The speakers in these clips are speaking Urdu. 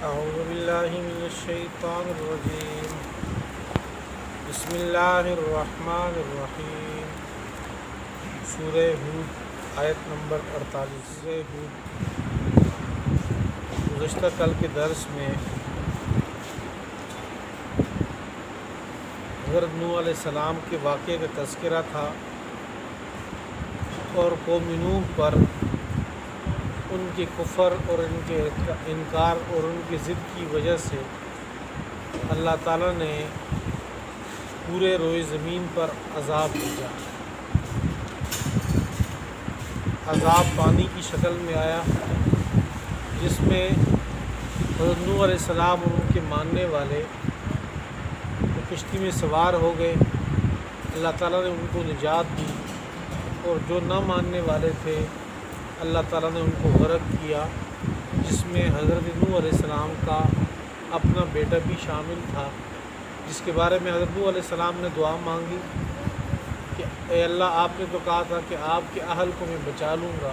اعوذ باللہ من الشیطان الرجیم بسم اللہ الرحمن الرحیم سورہ ہود آیت نمبر 48۔ سورہ ہود گزشتہ کل کے درس میں حضرت نوح علیہ السلام کے واقعے کا تذکرہ تھا اور قوم نوح پر ان کے کفر اور ان کے انکار اور ان کی ضد کی وجہ سے اللہ تعالیٰ نے پورے روئے زمین پر عذاب بھیجا۔ عذاب پانی کی شکل میں آیا جس میں حضرت نوح علیہ السلام اور ان کے ماننے والے کشتی میں سوار ہو گئے۔ اللہ تعالیٰ نے ان کو نجات دی اور جو نہ ماننے والے تھے اللہ تعالیٰ نے ان کو غرق کیا، جس میں حضرت نوح علیہ السلام کا اپنا بیٹا بھی شامل تھا، جس کے بارے میں حضرت نوح علیہ السلام نے دعا مانگی کہ اے اللہ، آپ نے تو کہا تھا کہ آپ کے اہل کو میں بچا لوں گا۔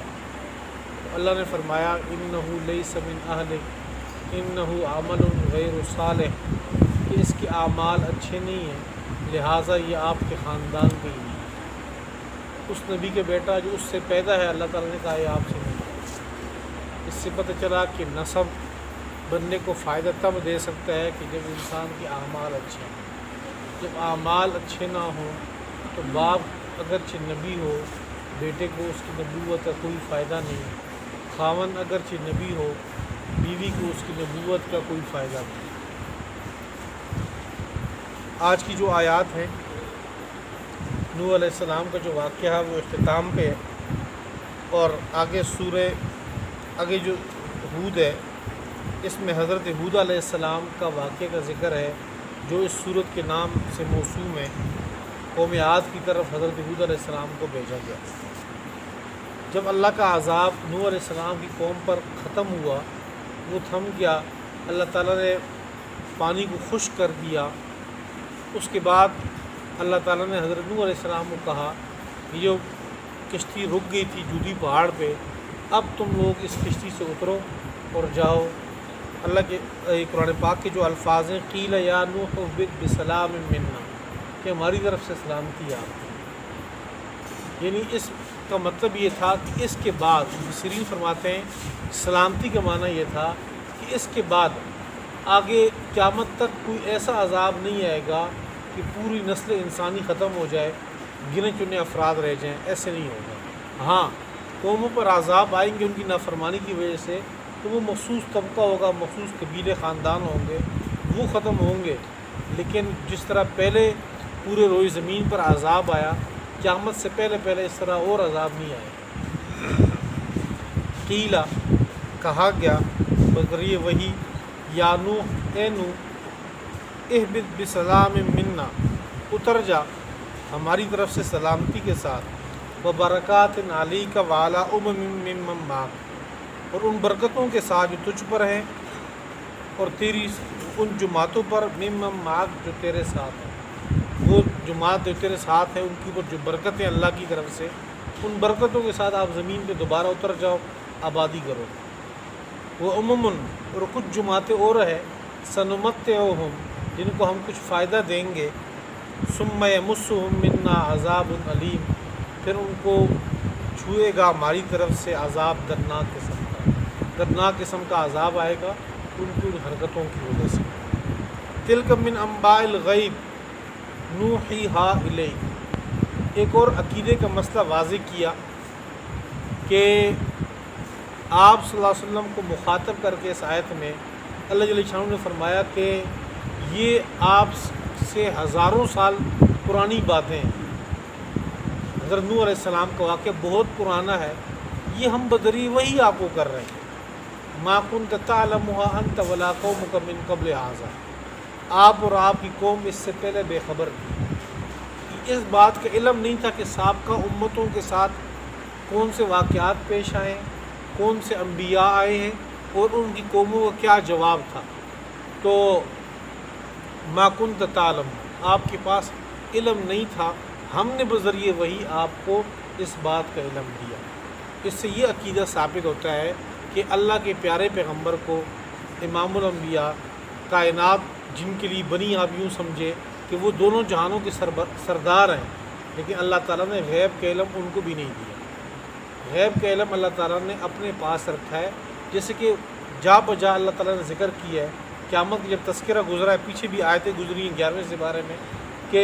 تو اللہ نے فرمایا انہ لیس من اہلک انہ عمل غیر صالح، کہ اس کے اعمال اچھے نہیں ہیں، لہٰذا یہ آپ کے خاندان کے ہی نہیں۔ اس نبی کے بیٹا جو اس سے پیدا ہے، اللہ تعالیٰ نے کہا یہ آپ سے نہیں۔ اس سے پتہ چلا کہ نسب بننے کو فائدہ تب دے سکتا ہے کہ جب انسان کے اعمال اچھے ہوں۔ جب اعمال اچھے نہ ہوں تو باپ اگرچہ نبی ہو، بیٹے کو اس کی نبوت کا کوئی فائدہ نہیں، خاوند اگرچہ نبی ہو، بیوی کو اس کی نبوت کا کوئی فائدہ نہیں۔ آج کی جو آیات ہیں، نوح علیہ السلام کا جو واقعہ ہے وہ اختتام پہ ہے، اور آگے جو ہود ہے اس میں حضرت ہود علیہ السلام کا واقعہ کا ذکر ہے، جو اس سورت کے نام سے موسوم ہے۔ قوم عاد کی طرف حضرت ہود علیہ السلام کو بھیجا گیا۔ جب اللہ کا عذاب نوح علیہ السلام کی قوم پر ختم ہوا، وہ تھم گیا، اللہ تعالیٰ نے پانی کو خشک کر دیا۔ اس کے بعد اللہ تعالیٰ نے حضرت نوح علیہ السلام کو کہا کہ جو کشتی رک گئی تھی جودی پہاڑ پہ، اب تم لوگ اس کشتی سے اترو اور جاؤ۔ اللہ کے قرآن پاک کے جو الفاظ ہیں، قیل یا نوح اہبط بسلام منا، کہ ہماری طرف سے سلامتی آپ کو۔ یعنی اس کا مطلب یہ تھا کہ اس کے بعد مفسرین فرماتے ہیں سلامتی کا معنی یہ تھا کہ اس کے بعد آگے قیامت تک کوئی ایسا عذاب نہیں آئے گا کہ پوری نسل انسانی ختم ہو جائے، گنے چنے افراد رہ جائیں، ایسے نہیں ہوگا۔ ہاں، قوموں پر عذاب آئیں گے ان کی نافرمانی کی وجہ سے، تو وہ مخصوص طبقہ ہوگا، مخصوص قبیلے خاندان ہوں گے، وہ ختم ہوں گے، لیکن جس طرح پہلے پورے روئے زمین پر عذاب آیا، قیامت سے پہلے اس طرح اور عذاب نہیں آئے۔ قیلا، کہا گیا بذریعہ وحی، یا نوح، اے نوح، اہبط بسلام منا، اتر جا ہماری طرف سے سلامتی کے ساتھ، وبرکات علیک وعلی امم ممن معک، اور ان برکتوں کے ساتھ جو تجھ پر ہیں اور تیری ان جماعتوں پر، ممن معک، جو تیرے ساتھ ہیں۔ وہ جماعت جو تیرے ساتھ ہیں ان کے اوپر جو برکتیں اللہ کی طرف سے، ان برکتوں کے ساتھ آپ زمین پہ دوبارہ اتر جاؤ، آبادی کرو۔ وہ عموماً، اور کچھ جماعتیں اور ہیں، سنمتعہم، جن کو ہم کچھ فائدہ دیں گے، ثم یمسہم منا عذاب علیم، پھر ان کو چھوئے گا ہماری طرف سے عذاب دردناک قسم کا عذاب آئے گا ان کی حرکتوں کی وجہ سے۔ تلک من انباء الغیب نوحیہا الیک، ایک اور عقیدے کا مسئلہ واضح کیا کہ آپ صلی اللہ علیہ وسلم کو مخاطب کر کے اس آیت میں اللہ جل شانہ نے فرمایا کہ یہ آپ سے ہزاروں سال پرانی باتیں ہیں۔ حضرت نوح علیہ السلام کا واقعہ بہت پرانا ہے، یہ ہم بذریعہ وہی آپ کو کر رہے ہیں۔ ما کنت تعلمها انت ولا قومک من قبل ھذا، آپ اور آپ کی قوم اس سے پہلے بے خبر تھی۔ اس بات کا علم نہیں تھا کہ سابقہ امتوں کے ساتھ کون سے واقعات پیش آئے ہیں، کون سے انبیاء آئے ہیں اور ان کی قوموں کا کیا جواب تھا۔ تو ما کنت تعلم، آپ کے پاس علم نہیں تھا، ہم نے بذریعہ وہی آپ کو اس بات کا علم دیا۔ اس سے یہ عقیدہ ثابت ہوتا ہے کہ اللہ کے پیارے پیغمبر کو امام الانبیاء، کائنات جن کے لیے بنی، آپ یوں سمجھے کہ وہ دونوں جہانوں کے سردار ہیں، لیکن اللہ تعالیٰ نے غیب کا علم ان کو بھی نہیں دیا۔ غیب کا علم اللہ تعالیٰ نے اپنے پاس رکھا ہے، جیسے کہ جا بجا اللہ تعالیٰ نے ذکر کیا ہے۔ قیامت کی جب تذکرہ گزرا ہے، پیچھے بھی آیتیں گزری ہیں 11ویں سے بارے میں، کہ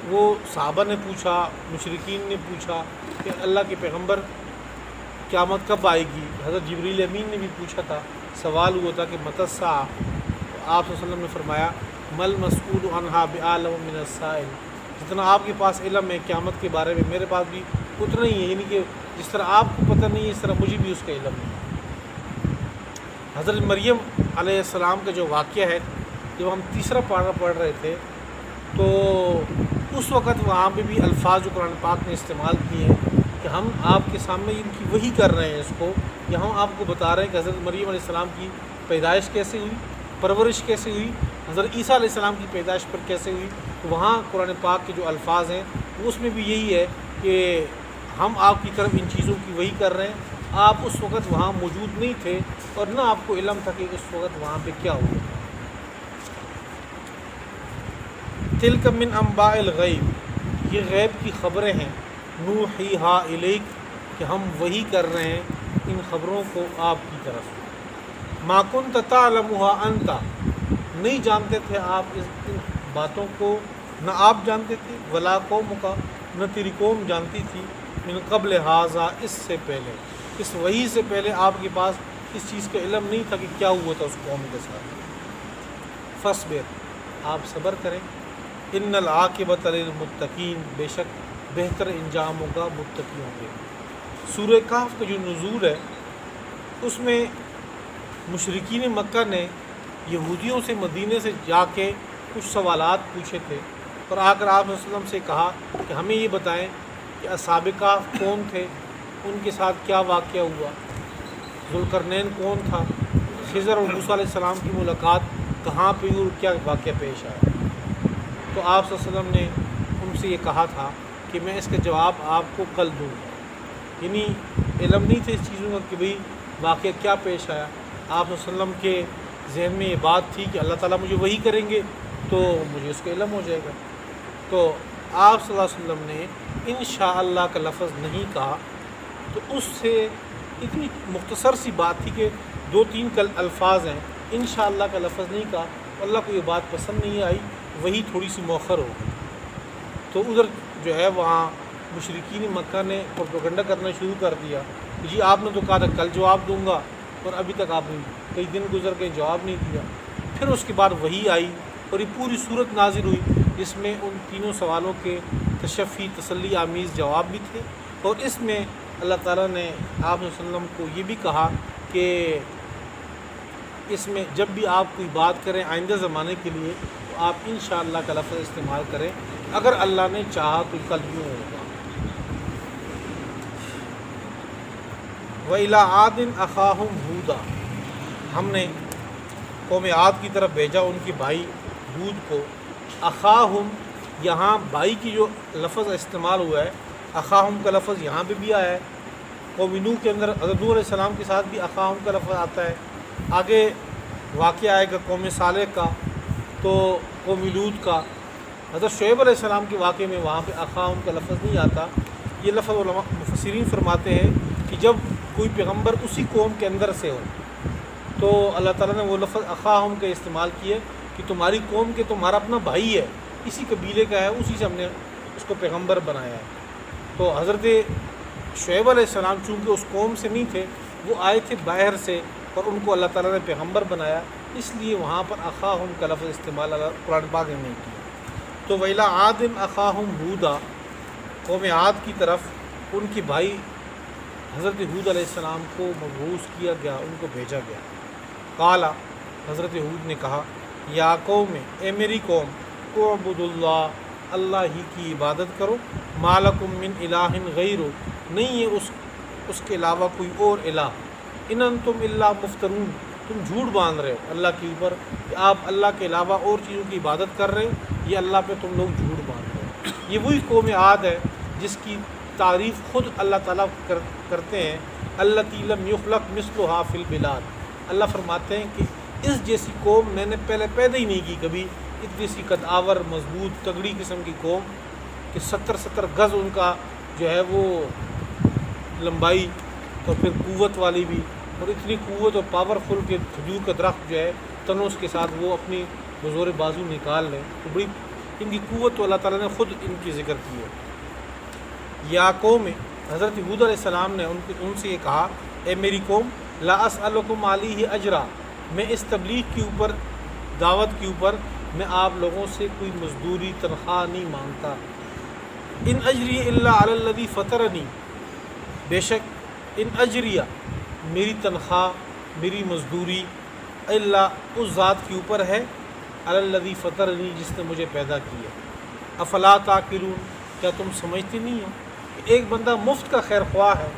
وہ صحابہ نے پوچھا، مشرکین نے پوچھا کہ اللہ کے پیغمبر قیامت کب آئے گی۔ حضرت جبریل امین نے بھی پوچھا تھا، سوال ہوا تھا کہ متی الساعہ، تو آپ صلی اللہ علیہ وسلم نے فرمایا مل مسئول عنہا بعلم من السائل، جتنا آپ کے پاس علم ہے قیامت کے بارے میں، میرے پاس بھی اتنا ہی ہے، یعنی کہ جس طرح آپ کو پتہ نہیں ہے اس طرح مجھے بھی اس کا علم نہیں ہے۔ حضرت مریم علیہ السلام کا جو واقعہ ہے، جب ہم تیسرا پارہ پڑھ رہے تھے تو اس وقت وہاں پہ بھی الفاظ جو قرآن پاک نے استعمال کیے ہیں کہ ہم آپ کے سامنے ان کی وحی کر رہے ہیں، اس کو یہاں آپ کو بتا رہے ہیں کہ حضرت مریم علیہ السلام کی پیدائش کیسے ہوئی، پرورش کیسے ہوئی، حضرت عیسیٰ علیہ السلام کی پیدائش پر کیسے ہوئی۔ تو وہاں قرآن پاک کے جو الفاظ ہیں اس میں بھی یہی ہے کہ ہم آپ کی طرف ان چیزوں کی وحی کر رہے ہیں، آپ اس وقت وہاں موجود نہیں تھے اور نہ آپ کو علم تھا کہ اس وقت وہاں پہ کیا ہوا۔ تلک من انباء الغیب، یہ غیب کی خبریں ہیں، نوحیہا الیک، کہ ہم وحی کر رہے ہیں ان خبروں کو آپ کی طرف۔ ما کنت تعلمھا انت، نہیں جانتے تھے آپ ان باتوں کو، نہ آپ جانتے تھے، ولا قومک، نہ تیری قوم جانتی تھی، من قبل ھذا، اس سے پہلے، اس وحی سے پہلے آپ کے پاس اس چیز کا علم نہیں تھا کہ کیا ہوا تھا اس قوم کے ساتھ۔ فاصبر، آپ صبر کریں، ان العاقبۃ للمتقین، بے شک بہتر انجام ہوگا متقیوں کے۔ سورہ کہف کا جو نزول ہے اس میں مشرکین مکہ نے یہودیوں سے مدینے سے جا کے کچھ سوالات پوچھے تھے، اور آ کر آپ صلی اللہ علیہ وسلم سے کہا کہ ہمیں یہ بتائیں کہ اصحاب کہف کون تھے، ان کے ساتھ کیا واقعہ ہوا، ذوالقرنین کون تھا، خضر اور موسیٰ علیہ السلام کی ملاقات کہاں پہ ہوئی اور کیا واقعہ پیش آیا۔ تو آپ صلی اللہ علیہ وسلم نے ان سے یہ کہا تھا کہ میں اس کا جواب آپ کو کل دوں گا، یعنی علم نہیں تھے اس چیزوں کا کہ بھئی واقعہ کیا پیش آیا۔ آپ صلی اللہ علیہ وسلم کے ذہن میں یہ بات تھی کہ اللہ تعالیٰ مجھے وحی کریں گے تو مجھے اس کا علم ہو جائے گا۔ تو آپ صلی اللہ علیہ وسلم نے انشاءاللہ کا لفظ نہیں کہا، تو اس سے اتنی مختصر سی بات تھی کہ 2-3 الفاظ ہیں، انشاءاللہ کا لفظ نہیں کہا، اللہ کو یہ بات پسند نہیں آئی، وہی تھوڑی سی مؤخر ہو گئی۔ تو ادھر جو ہے وہاں مشرکین مکہ نے پروپیگنڈا کرنا شروع کر دیا کہ جی آپ نے تو کہا تھا کل جواب دوں گا، اور ابھی تک آپ نے کئی دن گزر کے جواب نہیں دیا۔ پھر اس کے بعد وحی آئی اور یہ پوری صورت نازل ہوئی جس میں ان تینوں سوالوں کے تشفی تسلی آمیز جواب بھی تھے، اور اس میں اللہ تعالیٰ نے آپ صلی اللہ علیہ وسلم کو یہ بھی کہا کہ اس میں جب بھی آپ کوئی بات کریں آئندہ زمانے کے لیے تو آپ انشاءاللہ کا لفظ استعمال کریں، اگر اللہ نے چاہا تو کل یوں ہوگا۔ وَإِلَىٰ عَادٍ أَخَاهُمْ هُودًا، ہم نے قوم عاد کی طرف بھیجا ان کے بھائی ہود کو۔ اخاہم، یہاں بھائی کی جو لفظ استعمال ہوا ہے، اخاہم کا لفظ یہاں پہ بھی آیا ہے۔ قوم نوح کے اندر حضرت نوح علیہ السلام کے ساتھ بھی اخاہم کا لفظ آتا ہے۔ آگے واقعہ آئے گا قوم صالح کا، تو قوم لوط کا۔ حضرت شعیب علیہ السلام کے واقعے میں وہاں پہ اخاہم کا لفظ نہیں آتا۔ یہ لفظ علماء مفسرین فرماتے ہیں کہ جب کوئی پیغمبر اسی قوم کے اندر سے ہو تو اللہ تعالیٰ نے وہ لفظ اخاہم کا استعمال کیے کہ تمہاری قوم کے تمہارا اپنا بھائی ہے، اسی قبیلے کا ہے، اسی سے ہم نے اس کو پیغمبر بنایا ہے۔ تو حضرت شعیب علیہ السلام چونکہ اس قوم سے نہیں تھے، وہ آئے تھے باہر سے، اور ان کو اللہ تعالیٰ نے پیغمبر بنایا، اس لیے وہاں پر اخاہم کا لفظ استعمال قرآن پاک نے نہیں کیا۔ تو وَإِلَىٰ عَادٍ أَخَاهُمْ هُودًا، قوم عاد کی طرف ان کے بھائی حضرت ہود علیہ السلام کو مبعوث کیا گیا، ان کو بھیجا گیا۔ قال، حضرت ہود نے کہا، یا قوم، اے میری قوم، اعبدوا اللہ، اللہ ہی کی عبادت کرو، ما لکم من الہ غیرہ، نہیں ہے اس کے علاوہ کوئی اور الہ، ان انتم الا مفترون، تم جھوٹ باندھ رہے ہو اللہ کے اوپر کہ آپ اللہ کے علاوہ اور چیزوں کی عبادت کر رہے ہو، یہ اللہ پہ تم لوگ جھوٹ باندھ رہے ہو۔ یہ وہی قوم عاد ہے جس کی تعریف خود اللہ تعالیٰ کرتے ہیں، التی لم یخلق مثلھا فی البلاد، اللہ فرماتے ہیں کہ اس جیسی قوم میں نے پہلے پیدا ہی نہیں کی کبھی، اتنی سی قدآور مضبوط تگڑی قسم کی قوم کہ 70 گز ان کا جو ہے وہ لمبائی، اور پھر قوت والی بھی، اور اتنی قوت اور پاورفل کہ کھجور کا درخت جو ہے تنوس کے ساتھ وہ اپنی بزور بازو نکال لیں، تو بڑی ان کی قوت تو اللہ تعالیٰ نے خود ان کی ذکر کی ہے۔ یا قوم، حضرت ہود علیہ السلام نے ان سے یہ کہا، اے میری قوم، لا اسألکم علیہ اجرا، میں اس تبلیغ کے اوپر، دعوت کے اوپر میں آپ لوگوں سے کوئی مزدوری تنخواہ نہیں مانگتا، ان اجری الا علی الذی فطرنی، بے شک ان اجریہ میری تنخواہ، میری مزدوری، الا اس ذات کے اوپر ہے، علی الذی فطرنی جس نے مجھے پیدا کیا۔ افلا تعقلون، کیا تم سمجھتے نہیں ہو کہ ایک بندہ مفت کا خیر خواہ ہے،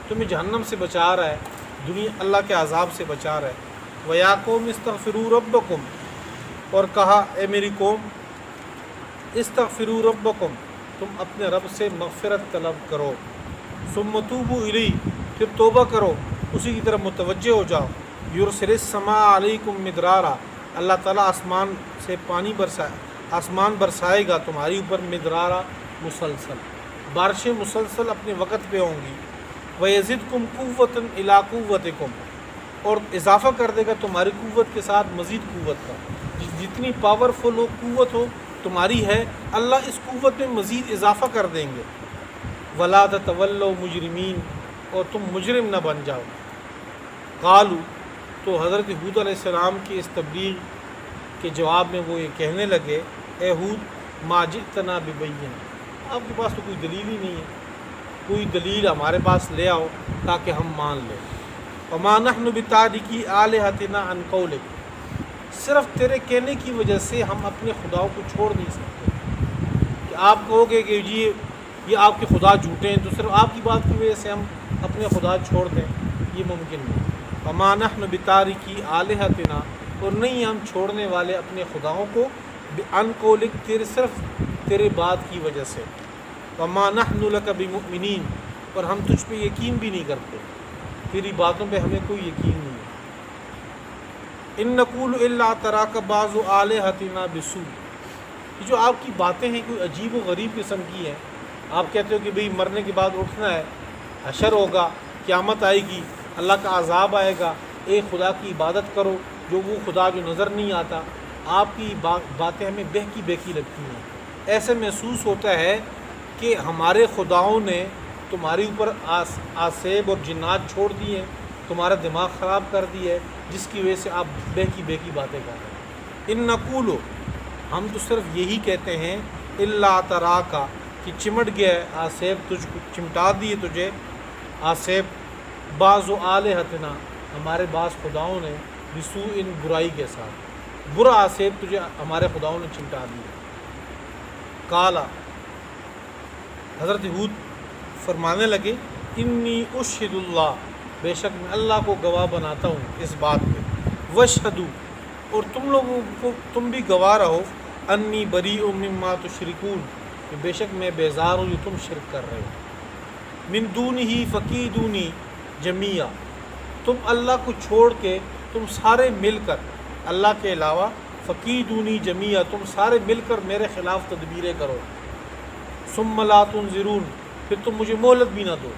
تمہیں جہنم سے بچا رہا ہے، دنیا اللہ کے عذاب سے بچا رہا ہے۔ وَيَا قَوْمِ اسْتَغْفِرُوا رَبَّكُمْ، اور کہا اے میری قوم، استغفروا ربکم، تم اپنے رب سے مغفرت طلب کرو، ثم توبوا الیہ، پھر توبہ کرو، اسی کی طرف متوجہ ہو جاؤ، یرسل السماء علیکم مدرارا، اللہ تعالیٰ آسمان سے پانی آسمان برسائے گا تمہاری اوپر، مدرارا مسلسل، بارشیں مسلسل اپنے وقت پہ ہوں گی، وَيَزِدْكُمْ قُوَّةً إِلَىٰ قُوَّتِكُمْ، اور اضافہ کر دے گا تمہاری قوت کے ساتھ مزید قوت کا، جتنی پاورفل ہو قوت ہو تمہاری ہے، اللہ اس قوت میں مزید اضافہ کر دیں گے۔ وَلَا تَتَوَلَّوْا مُجْرِمِينَ، اور تم مجرم نہ بن جاؤ۔ قالوا، تو حضرت ہود علیہ السلام کی اس تبلیغ کے جواب میں وہ یہ کہنے لگے، اے ہود ما جئتنا ببین، آپ کے پاس تو کوئی دلیل ہی نہیں ہے، کوئی دلیل ہمارے پاس لے آؤ تاکہ ہم مان لیں۔ وما نحن بتارکی آلہتنا عن قولک، صرف تیرے کہنے کی وجہ سے ہم اپنے خداؤں کو چھوڑ نہیں سکتے، کہ آپ کہو گے کہ جی یہ آپ کے خدا جھوٹے ہیں، تو صرف آپ کی بات کی وجہ سے ہم اپنے خدا چھوڑ دیں، یہ ممکن نہیں۔ وما نحن بتارکی آلہتنا، اور نہیں ہم چھوڑنے والے اپنے خداؤں کو، عن قولک، تیرے صرف تیرے بات کی وجہ سے، وما نحن لک بمؤمنین، اور ہم تجھ پہ یقین بھی نہیں کرتے، تیری باتوں پہ ہمیں کوئی یقین نہیں ہے۔ ان نقول الا تراک بعض آلہتنا بسوء، یہ جو آپ کی باتیں ہیں کوئی عجیب و غریب قسم کی ہیں، آپ کہتے ہو کہ بھئی مرنے کے بعد اٹھنا ہے، حشر ہوگا، قیامت آئے گی، اللہ کا عذاب آئے گا، ایک خدا کی عبادت کرو جو وہ خدا جو نظر نہیں آتا، آپ کی باتیں ہمیں بہکی بہکی لگتی ہیں، ایسے محسوس ہوتا ہے کہ ہمارے خداؤں نے تمہاری اوپر آسیب اور جنات چھوڑ دی ہیں، تمہارا دماغ خراب کر دی ہے، جس کی وجہ سے آپ بہکی بہکی باتیں کر رہے ہیں۔ ان نقول، ہم تو صرف یہی کہتے ہیں، الا تراکا، کہ چمٹ گیا ہے آسیب تجھ کو، چمٹا دیے تجھے آسیب، بعض آلہتنا، ہمارے بعض خداؤں نے، بسوء، ان برائی کے ساتھ، برا آسیب تجھے ہمارے خداؤں نے چمٹا دیا۔ کالا، حضرت ہود فرمانے لگے، انی اشہد اللہ، بے شک میں اللہ کو گواہ بناتا ہوں اس بات پہ، واشہدوا، اور تم لوگوں کو تم بھی گواہ رہو، انی بریء مما تشرکون، کہ بے شک میں بیزار ہوں جو تم شرک کر رہے ہو، من دونہ فکیدونی جمیعا، تم اللہ کو چھوڑ کے تم سارے مل کر، اللہ کے علاوہ، فکیدونی جمیعا، تم سارے مل کر میرے خلاف تدبیریں کرو، ثم لا تنظرون، پھر تم مجھے مہلت بھی نہ دو،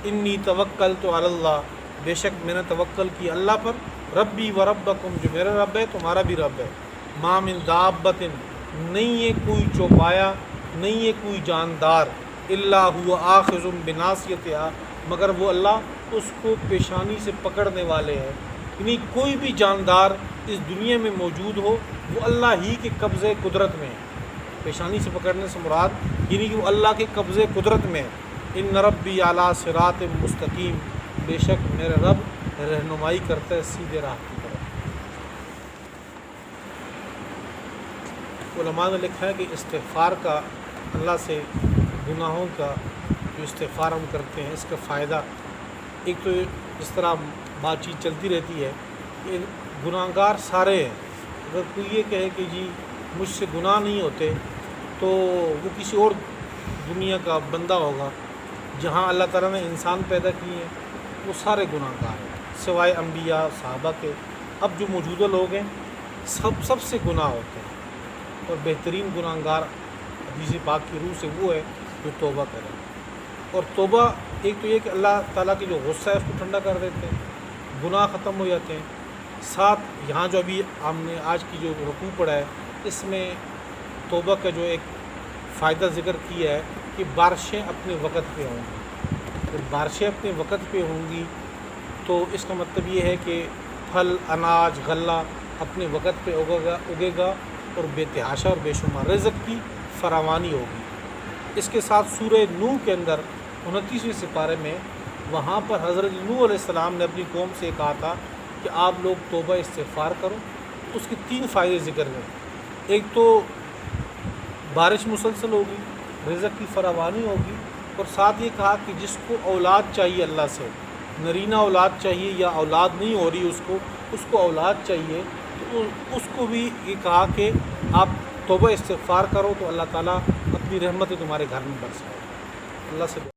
انی توکلت علی اللہ، بے شک میں نے توکل کی اللہ پر، ربی و ربکم، جو میرا رب ہے تمہارا بھی رب ہے، ما من دابۃ، نہیں ہے کوئی چوپایا، نہیں ہے کوئی جاندار، الا هو آخذ بناصیتہا، مگر وہ اللہ اس کو پیشانی سے پکڑنے والے ہیں، یعنی کوئی بھی جاندار اس دنیا میں موجود ہو وہ اللہ ہی کے قبضے قدرت میں ہے، پیشانی سے پکڑنے سے مراد یعنی کہ وہ اللہ کے قبضے قدرت میں ہے۔ ان ربی علی صراط مستقیم، بے شک میرا رب رہنمائی کرتا ہے سیدھے راہ کی طرف۔ علماء نے لکھا ہے کہ استغفار کا، اللہ سے گناہوں کا جو استغفار ہم کرتے ہیں، اس کا فائدہ ایک تو اس طرح بات چیت چلتی رہتی ہے کہ گناہگار سارے ہیں، اگر کوئی یہ کہے کہ جی مجھ سے گناہ نہیں ہوتے تو وہ کسی اور دنیا کا بندہ ہوگا، جہاں اللہ تعالیٰ نے انسان پیدا کیے ہیں وہ سارے گناہگار ہیں، سوائے انبیاء صحابہ کے اب جو موجودہ لوگ ہیں سب سے گناہ ہوتے ہیں، اور بہترین گناہگار حدیث پاک کی روح سے وہ ہے جو توبہ کرے. اور توبہ ایک تو یہ کہ اللہ تعالیٰ کی جو غصہ ہے اس کو ٹھنڈا کر دیتے ہیں، گناہ ختم ہو جاتے ہیں. ساتھ یہاں جو ابھی ہم نے آج کی جو رکوع پڑھا ہے اس میں توبہ کا جو ایک فائدہ ذکر کیا ہے کہ بارشیں اپنے وقت پہ ہوں گی. جب بارشیں اپنے وقت پہ ہوں گی تو اس کا مطلب یہ ہے کہ پھل، اناج، غلہ اپنے وقت پہ اگے گا اور بے تحاشا اور بے شمار رزق کی فراوانی ہوگی. اس کے ساتھ سورہ نوح کے اندر 29ویں سپارے میں وہاں پر حضرت نوح علیہ السلام نے اپنی قوم سے کہا تھا کہ آپ لوگ توبہ استغفار کرو. اس کے 3 فائدے ذکر ہیں. ایک تو بارش مسلسل ہوگی، رزق کی فراوانی ہوگی، اور ساتھ یہ کہا کہ جس کو اولاد چاہیے اللہ سے، نرینہ اولاد چاہیے یا اولاد نہیں ہو رہی اس کو اولاد چاہیے، تو اس کو بھی یہ کہا کہ آپ توبہ استغفار کرو تو اللہ تعالیٰ اپنی رحمت تمہارے گھر میں برسائے. اللہ سے